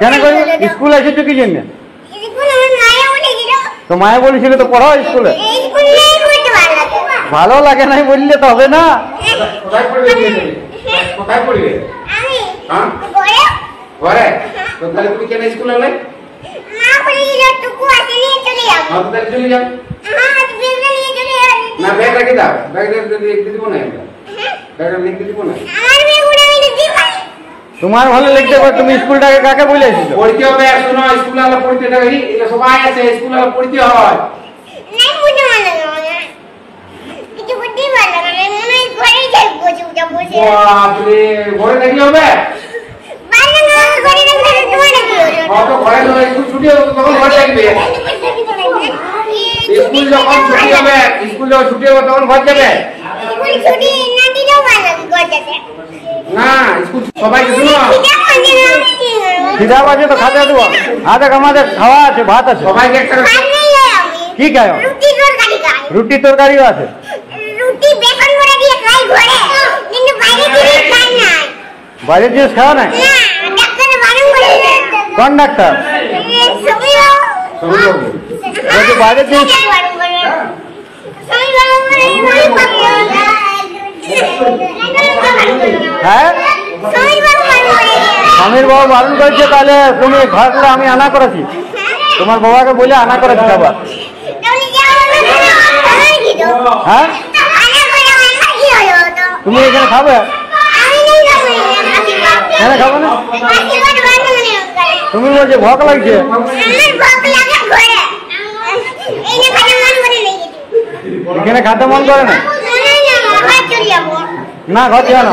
কেন করি স্কুল এসেছো কি জন্য? তো মায়ে বলেছিল তো পড়াও স্কুলে। ভালো লাগে নাই বললে তো হবে না। কোথায় পড়বে? ঘরে। তো তাহলে তুমি কেন স্কুলে এলে? মা বলেছিল টুকু আসে নিয়ে চলে যাও। তাহলে চলে যাও। ব্যাগটা নিয়ে চলে যাও। না ব্যাগ রেখে দাও। ব্যাগ লিখতে দিব না আমরা। ব্যাগটা লিখতে দিব না। আমার ব্যাগটা আমি লিখতে পারি। তোমার ভালো লিখতে পারো, তুমি স্কুলটাকে কাকে বলেছিল? পড়তে হবে, শোনো স্কুলে আলো পড়তে দেবে, এটা সবাই আছে স্কুলে আলো পড়তে হয়। নাই বুঝতে পারলাম না। কিছু বুঝতে পারলাম না, মনে ঘরে যাই চুপচাপ বসে। বাপরে, ঘরে থাকলে হবে? বাড়ি না ঘরে থাকলে তোমার কি হবে? তো ঘরে স্কুল ছুটি হবে তখন ঘরে থাকবে। স্কুল যখন ছুটি হবে, স্কুল যখন ছুটি হবে তখন ঘর যাবে। স্কুল ছুটি না দিলেও ভালো ঘর যেতে। না স্কুল সবাইকে শুনো, খিদা বাজে তো খাতে দেবো। আধা আমাদের খাওয়া আছে, ভাত আছে। সবাইকে একটা কি খায়? রুটি তরকারি খাই। রুটি তরকারিও আছে। রুটি বেসন করে দিয়ে খাই ঘরে, কিন্তু বাইরে দিয়ে খাই না। বাইরের জিনিস খাওয়া নাই? না, ডাক্তার বারণ করেছে। কোন ডাক্তার? বলছে বাইরের জিনিস। হ্যাঁ স্বামীর বাবা বারণ করেছে, তাহলে তুমি ঘরগুলো আমি আনা করেছি, তোমার বাবাকে বলে আনা করেছি খাবার। হ্যাঁ তুমি এখানে খাবে? এখানে খাবো না? তুমি বলছো ভোক লাগছে। এখানে খাতে মন করে না? না ঘর যাও না।